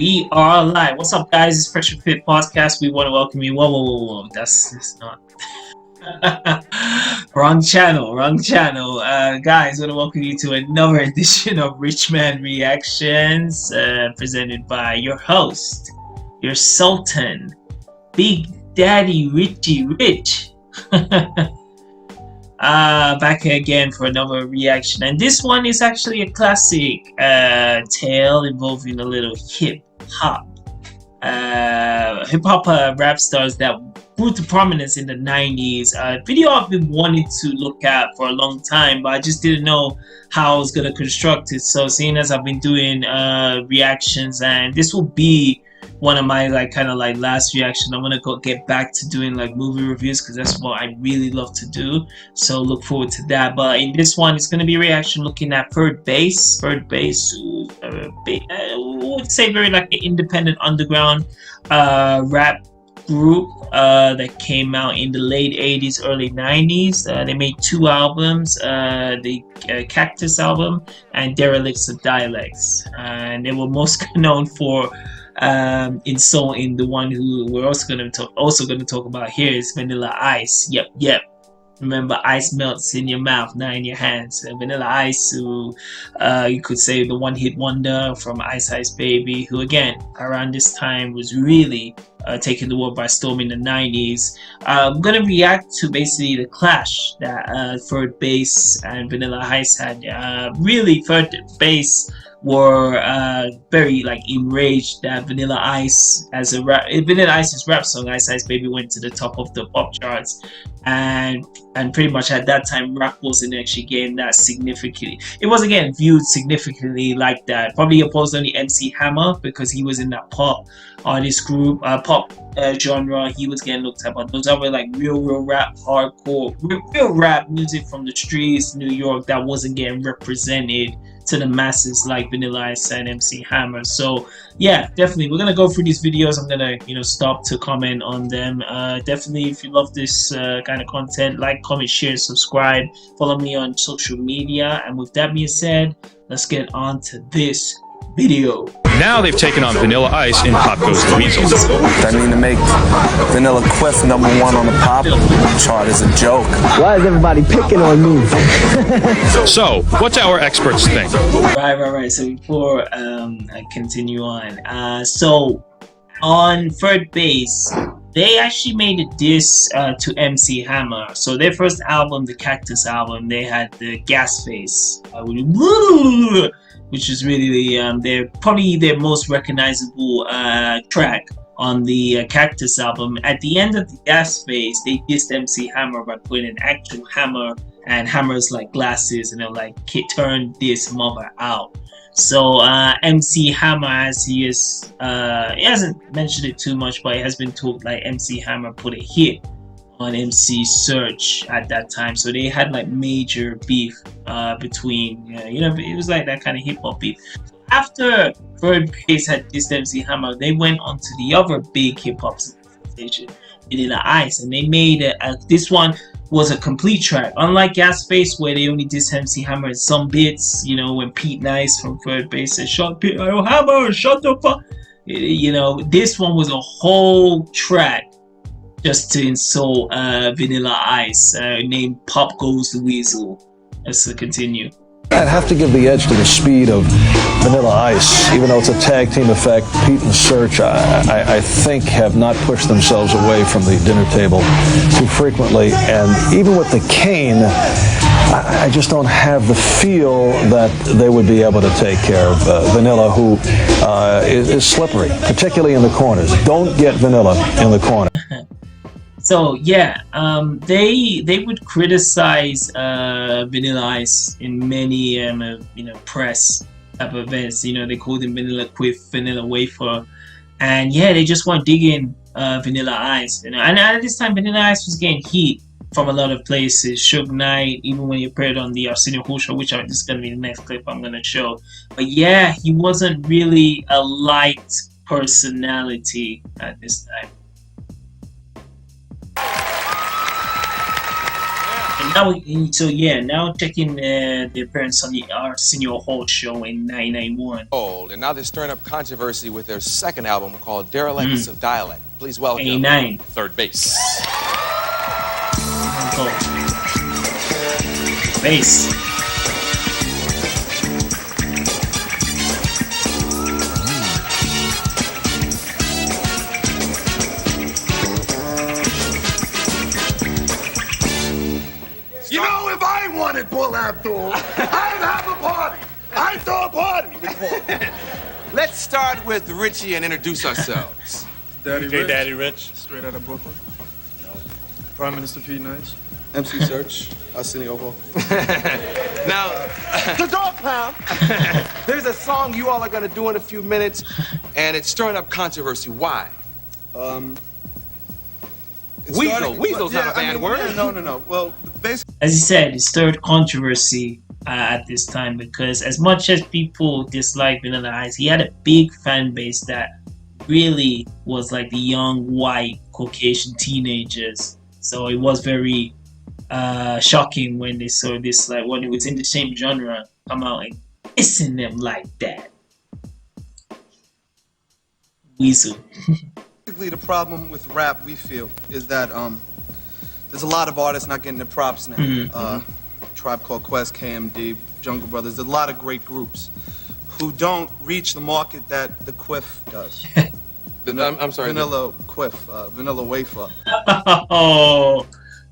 We are live. What's up, guys? It's Fresh and Fit Podcast. We want to welcome you. Whoa. That's not. Wrong channel. Guys, I want to welcome you to another edition of Rich Man Reactions, presented by your host, your Sultan, Big Daddy Richie Rich. Back here again for another reaction, and this one is actually a classic tale involving a little hip-hop rap stars that grew to prominence in the 90s. Video I've been wanting to look at for a long time, but I just didn't know how I was going to construct it. So seeing as I've been doing reactions, and this will be one of my last reaction, I'm gonna get back to doing like movie reviews because that's what I really love to do. So look forward to that. But in this one, it's gonna be a reaction looking at Third Bass, I would say very like an independent underground rap group that came out in the late 80s, early 90s. They made two albums, the Cactus album and Derelicts of Dialects, and they were most known for insulting the one who we're also going to talk about here is Vanilla Ice. Yep. Remember, ice melts in your mouth, not in your hands. Vanilla Ice, who you could say the one-hit wonder from Ice Ice Baby, who again around this time was really taking the world by storm in the 90s. I'm gonna react to basically the clash that Third Bass and Vanilla Ice had. Really, Third Bass were very like enraged that Vanilla Ice's rap song Ice Ice Baby went to the top of the pop charts, and pretty much at that time rap wasn't actually getting that significantly. It wasn't getting viewed significantly like that. Probably opposed only MC Hammer because he was in that pop artist group, pop genre. He was getting looked at, but those other like real rap, hardcore, real rap music from the streets, New York, that wasn't getting represented to the masses like Vanilla Ice and MC Hammer. So yeah, definitely we're gonna go through these videos. I'm gonna stop to comment on them. Definitely, if you love this kind of content, like, comment, share, subscribe, follow me on social media. And with that being said, let's get on to this video. Now they've taken on Vanilla Ice in Pop Goes the Weasel. I mean, to make Vanilla Quiff #1 on the pop chart is a joke. Why is everybody picking on me? So, what's our experts think? Right. So before I continue on, so on Third Bass, they actually made a diss to MC Hammer. So their first album, the Cactus album, they had the Gas Face, which is really probably their most recognizable track on the Cactus album. At the end of the Gas Phase, they dissed MC Hammer by putting an actual hammer and Hammer's like glasses, and they're like, turn this mother out. So MC Hammer, as he hasn't mentioned it too much, but it has been talked like MC Hammer put a hit on Mc Serch at that time. So they had like major beef between, it was like that kind of hip hop beef. After Third Bass had dissed MC Hammer, they went on to the other big hip hop station, Vanilla Ice, and they made this one was a complete track. Unlike Gas Face, where they only dissed MC Hammer in some bits, when Pete Nice from Third Bass said, Hammer, shut the fuck. This one was a whole track just to insult Vanilla Ice, named Pop Goes the Weasel. Let's continue. I'd have to give the edge to the speed of Vanilla Ice, even though it's a tag team effect. Pete and Serch, I think, have not pushed themselves away from the dinner table too frequently, and even with the cane, I just don't have the feel that they would be able to take care of Vanilla, who is slippery, particularly in the corners. Don't get Vanilla in the corner. So yeah, they would criticize Vanilla Ice in many press type of events. They called him Vanilla Quiff, Vanilla Wafer, and yeah, they just weren't digging Vanilla Ice. And at this time, Vanilla Ice was getting heat from a lot of places. Suge Knight, even when he appeared on the Arsenio Hall show, which this is gonna be the next clip I'm gonna show. But yeah, he wasn't really a liked personality at this time. now checking the appearance on the Arsenio Hall show in 1991. And now they're stirring up controversy with their second album called Derelicts of Dialect. Please welcome 89. Third Bass. Bass. You know, if I wanted Bull Abdul, I'd have a party. I'd throw a party with Bull. Let's start with Richie and introduce ourselves. Daddy Rich. Straight out of Brooklyn. Prime Minister Pete Nice. MC Serch, Arsenio Hall. Now, The dog pound. there's a song you all are going to do in a few minutes, and it's stirring up controversy. Why? Weasel's not a bad word. No. Well, basically, As he said, it stirred controversy at this time because as much as people disliked Vanilla Ice, he had a big fan base that really was like the young, white, Caucasian teenagers. So it was very shocking when they saw this, like when it was in the same genre, come out and dissing them like that. Weasel. basically the problem with rap, we feel, is that there's a lot of artists not getting the props now. Tribe Called Quest, KMD, Jungle Brothers, there's a lot of great groups who don't reach the market that the Quiff does. I'm sorry. Vanilla Quiff, Vanilla Wafer. Oh,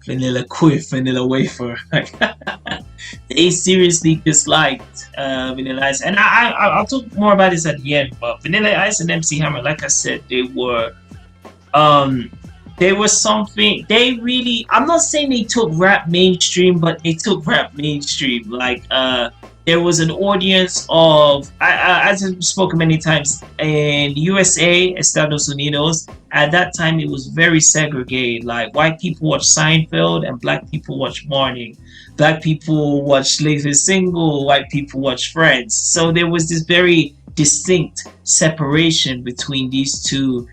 Vanilla Quiff, Vanilla Wafer. They seriously disliked Vanilla Ice, and I'll talk more about this at the end. But Vanilla Ice and MC Hammer, like I said, they were something. They really, I'm not saying they took rap mainstream, but they took rap mainstream. Like there was an audience of, as I've spoken many times, in USA, Estados Unidos, at that time it was very segregated. Like white people watched Seinfeld and black people watched Morning. Black people watched Latest Single, white people watched Friends. So there was this very distinct separation between these two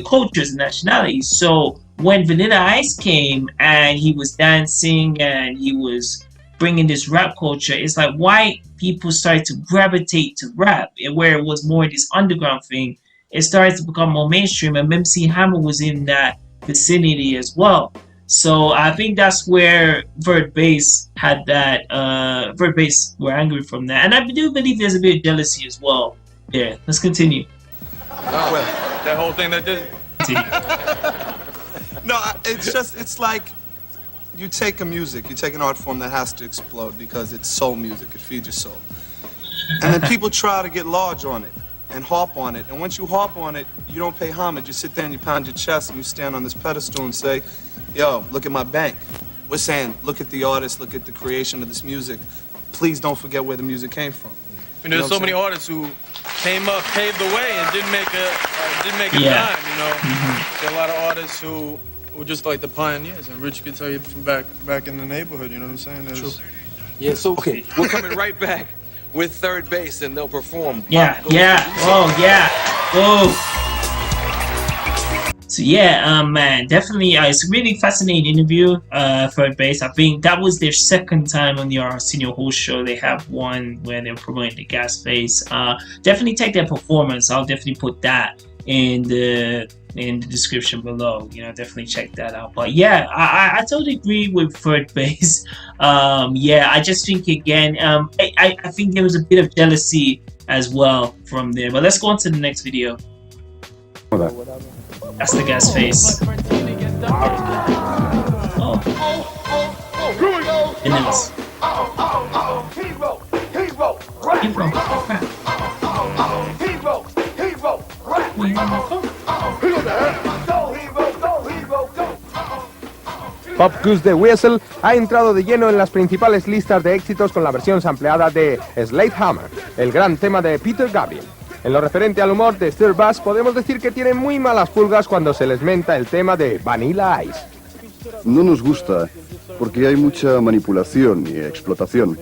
cultures and nationalities. So when Vanilla Ice came and he was dancing and he was bringing this rap culture, it's like white people started to gravitate to rap, and where it was more this underground thing, it started to become more mainstream, and MC Hammer was in that vicinity as well. So I think that's where Vert Bass had that. Vert Bass were angry from that, and I do believe there's a bit of jealousy as well. Yeah, let's continue. That whole thing that did. No, it's like you take an art form that has to explode because it's soul music, it feeds your soul. And then people try to get large on it and harp on it. And once you harp on it, you don't pay homage. You sit there and you pound your chest and you stand on this pedestal and say, yo, look at my bank. We're saying, look at the artist, look at the creation of this music. Please don't forget where the music came from. And there's so many artists who came up, paved the way, and didn't make a dime. You know, there are a lot of artists who were just like the pioneers. And Rich could tell you from back in the neighborhood. You know what I'm saying? True. Yeah. So okay, we're coming right back with Third Bass, and they'll perform. Yeah. Whoa. So yeah, man, definitely, it's a really fascinating interview. Third Bass, I think that was their second time on the Arsenio Hall show. They have one where they're promoting the Gas Face. Definitely take their performance. I'll definitely put that in the description below. You know, definitely check that out. But yeah, I totally agree with Third Bass. I just think again, I think there was a bit of jealousy as well from there. But let's go on to the next video. That's the Gas Face. Oh. Goodness. Pop Goes the Weasel ha entrado de lleno en las principales listas de éxitos con la versión sampleada de Sledgehammer, el gran tema de Peter Gabriel. En lo referente al humor de Third Bass, podemos decir que tienen muy malas pulgas cuando se les menta el tema de Vanilla Ice. No nos gusta porque hay mucha manipulación y explotación.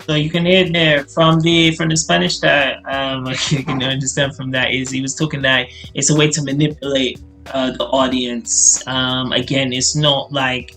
So you can hear there from the Spanish that you can understand from that is he was talking that it's a way to manipulate the audience. Again, it's not like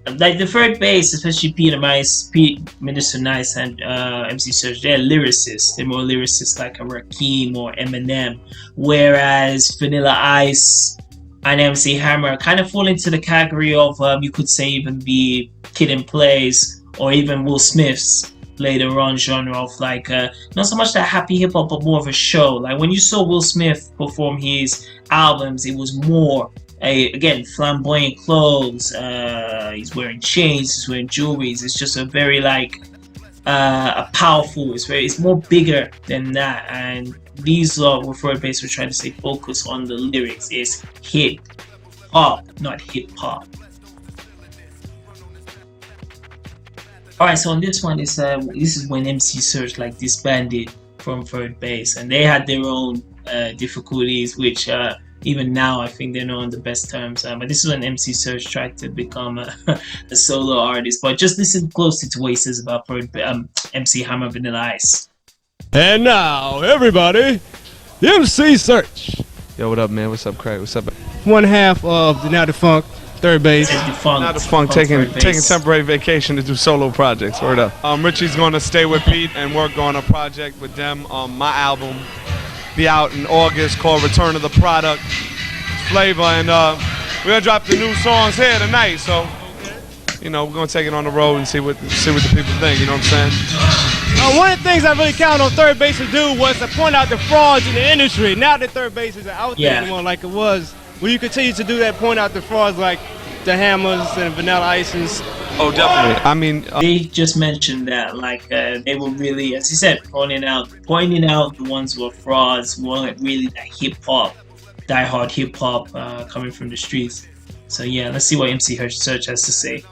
the third bass, especially Mr. Nice, and MC Serch, they're lyricists. They're more lyricists like a Rakim or Eminem, whereas Vanilla Ice and MC Hammer kind of fall into the category of you could say even the Kid and Plays or even Will Smith's later on genre of like not so much that happy hip hop, but more of a show. Like when you saw Will Smith perform his albums, it was more again flamboyant clothes. He's wearing chains, he's wearing jewelry. It's just a very like a powerful. It's more bigger than that. And these with third bass were trying to say focus on the lyrics. It's hip hop, not hip hop. Alright, so on this one is this is when MC Serch like disbanded from third bass, and they had their own difficulties, which even now I think they're not on the best terms. But this is when MC Serch tried to become a solo artist. But just listen closely to what he says about MC Hammer, Vanilla Ice. And now, everybody, the MC Serch. Yo, what up, man? What's up, Craig? What's up? One half of the Now Defunct third bass. Now Defunct taking temporary vacation to do solo projects. Word up. Richie's gonna stay with Pete and work on a project with them. My album be out in August called Return of the Product. Flavor, and we're gonna drop the new songs here tonight. So, you know, we're gonna take it on the road and see what the people think. You know what I'm saying? One of the things I really count on third bass to do was to point out the frauds in the industry. Now that third bass isn't out there anymore like it was, will you continue to do that, point out the frauds like the Hammers and Vanilla Ices? Oh, definitely. I mean, they just mentioned that like they were really, as you said, pointing out the ones who were frauds, who weren't really that hip hop, die-hard hip hop coming from the streets. So yeah, let's see what MC Serch has to say.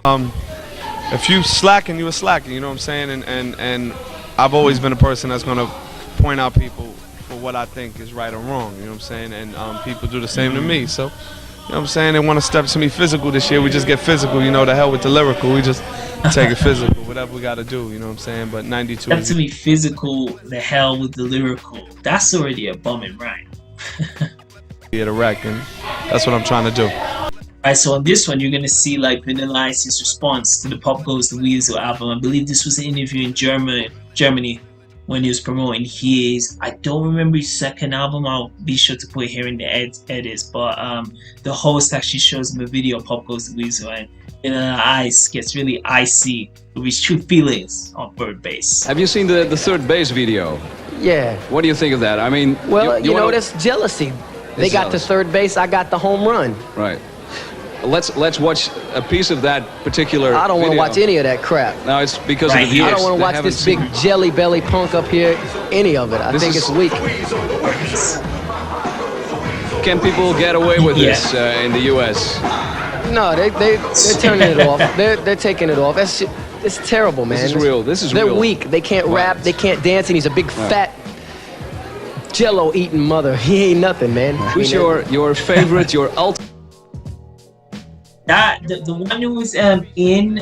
If you slacking, you were slacking. You know what I'm saying? And I've always been a person that's gonna point out people for what I think is right or wrong. You know what I'm saying? And people do the same to me. So, you know what I'm saying? They want to step to me physical this year. We just get physical. You know, the hell with the lyrical. We just take it physical. Whatever we got to do. You know what I'm saying? But 92. Step to me physical. The hell with the lyrical. That's already a bumming rhyme. Yeah, the wreck, and that's what I'm trying to do. Alright, so on this one, you're gonna see like Vanilla Ice's response to the Pop Goes the Weasel album. I believe this was an interview in Germany when he was promoting his, I don't remember his second album. I'll be sure to put it here in the edits. But the host actually shows him a video of Pop Goes the Weasel, and Vanilla Ice gets really icy with his true feelings on third bass. Have you seen the third bass video? Yeah. What do you think of that? I mean, well, you know, that's jealousy. They got the third base, I got the home run. Right. Let's watch a piece of that particular I don't want to watch any of that crap. No, it's because of the views. I don't want to watch this big jelly belly punk up here, any of it. I think it's weak. Can people get away with this in the U.S.? No, they're turning it off. They're taking it off. It's terrible, man. This is real. This is real. They're weak. They can't rap. They can't dance, and he's a big fat Jello eating mother. He ain't nothing, man. Who's your favorite? Your ultimate? The one who was in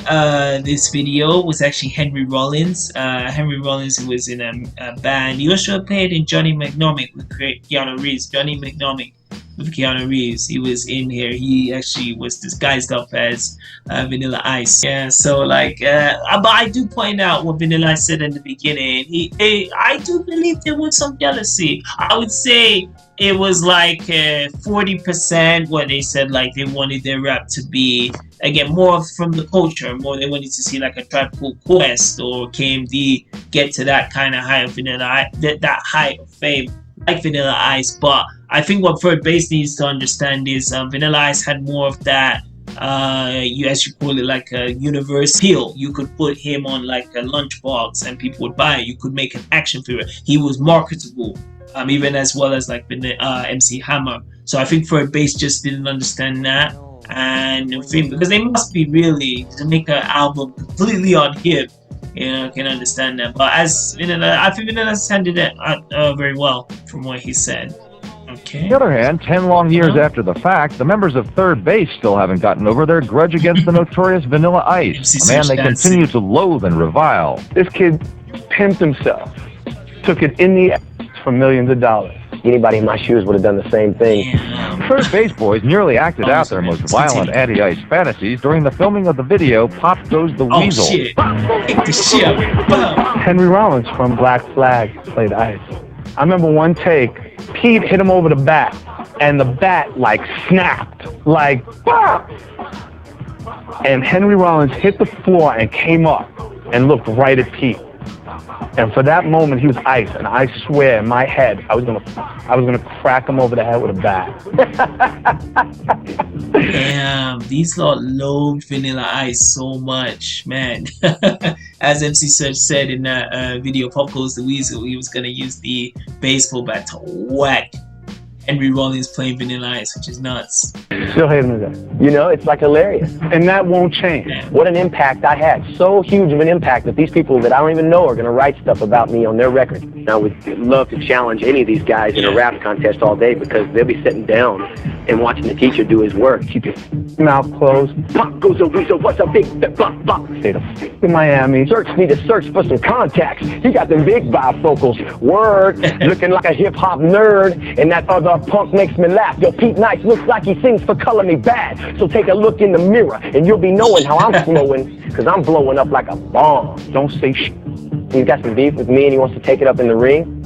this video was actually Henry Rollins. Henry Rollins was in a band. He also played in Johnny McNamee with Keanu Reeves. Johnny McNamee with Keanu Reeves. He was in here. He actually was disguised up as Vanilla Ice. Yeah, so like, but I do point out what Vanilla Ice said in the beginning. I do believe there was some jealousy. I would say it was like 40% what they said, like they wanted their rap to be, again, more from the culture, more they wanted to see like a Tribe Called Quest or KMD get to that kind of high of Vanilla, that high of fame like Vanilla Ice. But I think what third bass needs to understand is Vanilla Ice had more of that, as you call it, like a universe appeal. You could put him on like a lunchbox and people would buy it. You could make an action figure. He was marketable. Even as well as like MC Hammer. So I think third bass just didn't understand that, and I think because they must be really to make an album completely on hip, you know, can understand that. But as I think Vanilla handled it very well from what he said. Okay. On the other hand, 10 long years after the fact, the members of third bass still haven't gotten over their grudge against the notorious Vanilla Ice, a man they continue to loathe and revile. This kid pimped himself, took it in the ass for millions of dollars. Anybody in my shoes would have done the same thing. Third Base Boys nearly acted out their most violent anti-ice fantasies during the filming of the video Pop Goes the Weasel. Shit. Kick the shit. Henry Rollins from Black Flag played ice. I remember one take, Pete hit him over the bat, and the bat like snapped, like bah! And Henry Rollins hit the floor and came up and looked right at Pete. And for that moment, he was ice, and I swear in my head, I was gonna crack him over the head with a bat. Damn, these lot loathed Vanilla Ice so much, man. As MC Serch said in that video, Pop Goes the Weasel, he was gonna use the baseball bat to whack Henry Rollins playing Vanilla Ice, which is nuts. Still hate him today. You know, it's like hilarious. And that won't change. What an impact I had. So huge of an impact that these people that I don't even know are going to write stuff about me on their record. Now, we'd love to challenge any of these guys in a rap contest all day because they'll be sitting down and watching the teacher do his work. Keep your mouth closed. Pop goes the weasel, what's a big bop bop? Stay the f in Miami. Serch need to search for some contacts. He got them big bifocals. Word, looking like a hip-hop nerd. And that other punk makes me laugh. Yo, Pete Nice looks like he sings for Color Me Bad. So take a look in the mirror and you'll be knowing how I'm flowing. Because I'm blowing up like a bomb. Don't say shit. He's got some beef with me and he wants to take it up in the ring.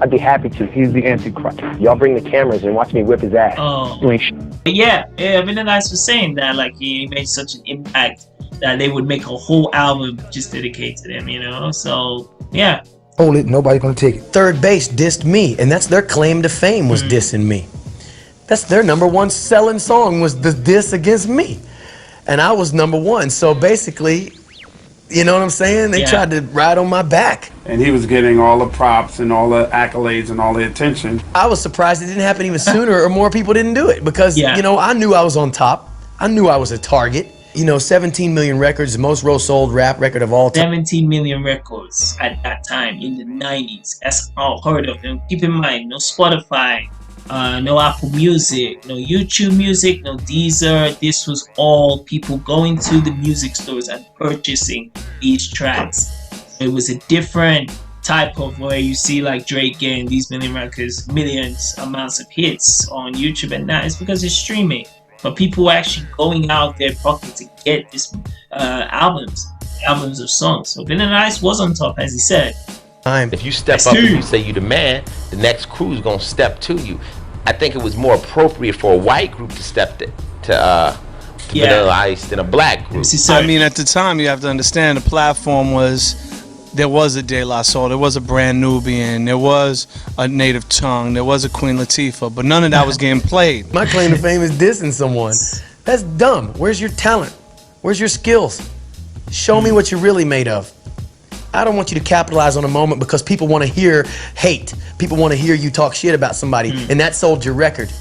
I'd be happy to. He's the Antichrist. Y'all bring the cameras and watch me whip his ass. Yeah, Vanilla Ice was saying that like he made such an impact that they would make a whole album just dedicated to them, you know? So, yeah. Hold it, nobody's gonna take it. Third Base dissed me, and that's their claim to fame was dissing me. That's their #1 selling song was the diss against me. And I was #1, so basically, you know what I'm saying? They tried to ride on my back. And he was getting all the props and all the accolades and all the attention. I was surprised it didn't happen even sooner or more people didn't do it because, you know, I knew I was on top. I knew I was a target. You know, 17 million records, the most sold rap record of all time. 17 million records at that time in the 90s. That's all heard of. And keep in mind, no Spotify, no Apple Music, no YouTube Music, no Deezer. This was all people going to the music stores and purchasing these tracks. It was a different type of where you see like Drake getting these million records, millions amounts of hits on YouTube, and that is because it's streaming. But people were actually going out their pocket to get this albums of songs. So Vanilla Ice was on top, as he said. If you step up and you say you the man, the next crew's gonna step to you. I think it was more appropriate for a white group to step to Vanilla Ice than a black group. I mean, at the time, you have to understand the platform was. There was a De La Soul, there was a Brand Nubian, there was a Native Tongue, there was a Queen Latifah, but none of that was getting played. My claim to fame is dissing someone. That's dumb. Where's your talent? Where's your skills? Show me what you're really made of. I don't want you to capitalize on a moment because people want to hear hate. People want to hear you talk shit about somebody, and that sold your record.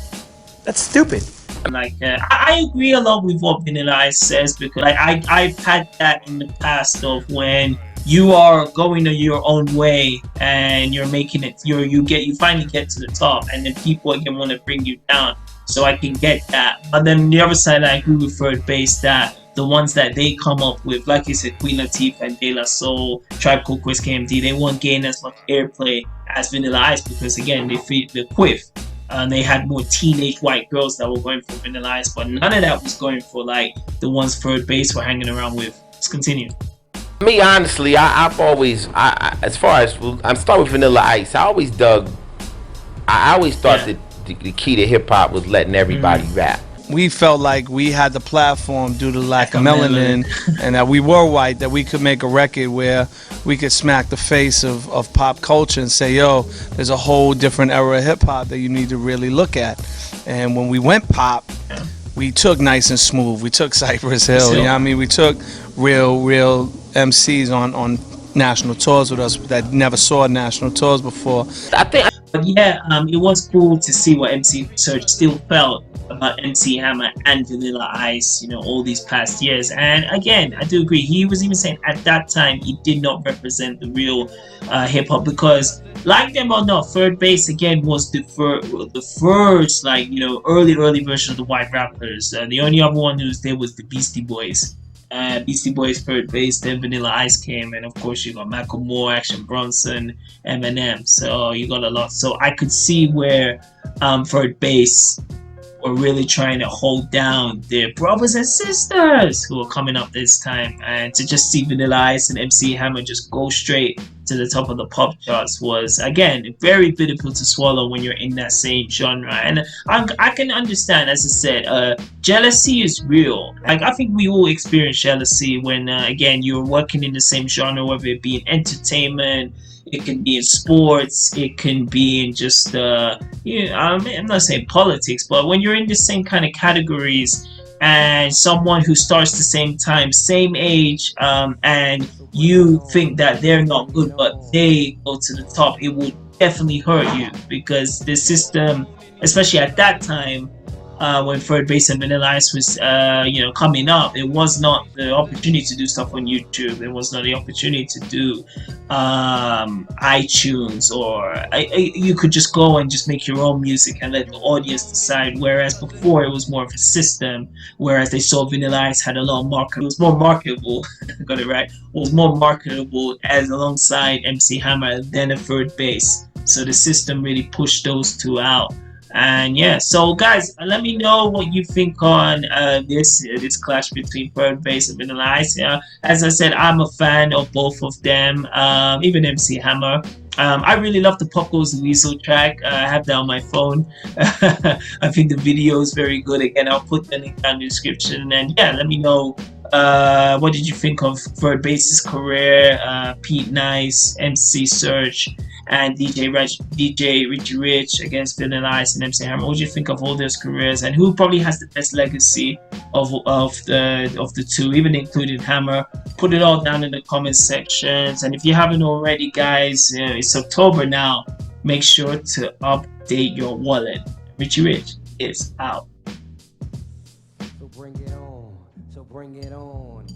That's stupid. Like I agree a lot with what Vanilla Ice says because like I've had that in the past of when you are going your own way and you're making it. You finally get to the top, and then people again want to bring you down. So I can get that. But then the other side, I agree with Third Base that the ones that they come up with, like you said, Queen Latifah and De La Soul, Tribe Called Quest, KMD, they won't gain as much airplay as Vanilla Ice because again they fit the quiff. They had more teenage white girls that were going for Vanilla Ice, but none of that was going for like the ones Third Base were hanging around with. Let's continue. Me, honestly, I've always, as far as, I'm starting with Vanilla Ice, I always thought that the key to hip-hop was letting everybody rap. We felt like we had the platform due to lack of melanin and that we were white, that we could make a record where we could smack the face of pop culture and say, yo, there's a whole different era of hip-hop that you need to really look at. And when we went pop, we took Nice and Smooth, we took Cypress Hill, you know what I mean? We took real MCs on national tours with us that never saw national tours before. But yeah, it was cool to see what MC Serch still felt about MC Hammer and Vanilla Ice, you know, all these past years. And again, I do agree. He was even saying at that time he did not represent the real hip hop because, like them or not, Third Base again was the first, like, you know, early version of the white rappers. The only other one who was there was the Beastie Boys. Beastie Boys, Third Bass, then Vanilla Ice came, and of course you got Macklemore, Action Bronson, Eminem. So you got a lot. So I could see where Third Bass were really trying to hold down their brothers and sisters who are coming up this time, and to just see Vanilla Ice and MC Hammer just go straight to the top of the pop charts was, again, very bitter pill to swallow when you're in that same genre. And I can understand, as I said, jealousy is real. Like, I think we all experience jealousy when again, you're working in the same genre, whether it be in entertainment, it can be in sports, it can be in just I'm not saying politics, but when you're in the same kind of categories and someone who starts the same time, same age, and you think that they're not good but they go to the top, it will definitely hurt you, because the system, especially at that time, when Third Bass and Vanilla Ice was coming up, it was not the opportunity to do stuff on YouTube. It was not the opportunity to do iTunes, or you could just go and just make your own music and let the audience decide. Whereas before it was more of a system. Whereas they saw Vanilla Ice had a lot of market. It was more marketable. Got it right. It was more marketable as alongside MC Hammer than a Third Bass. So the system really pushed those two out. And yeah, so guys, let me know what you think on this clash between Third Bass and Vanilla Ice. As I said, I'm a fan of both of them, even MC Hammer. I really love the Pop Goes the Weasel track. I have that on my phone. I think the video is very good. Again, I'll put the link down in the description. And yeah, let me know what did you think of Third Bass's career, Pete Nice, MC Serch, and DJ Richie Rich against Vanilla Ice and MC Hammer. What do you think of all those careers, and who probably has the best legacy of the two, even including Hammer? Put it all down in the comment sections. And if you haven't already, guys, it's October now. Make sure to update your wallet. Richie Rich is out. So bring it on. So bring it on.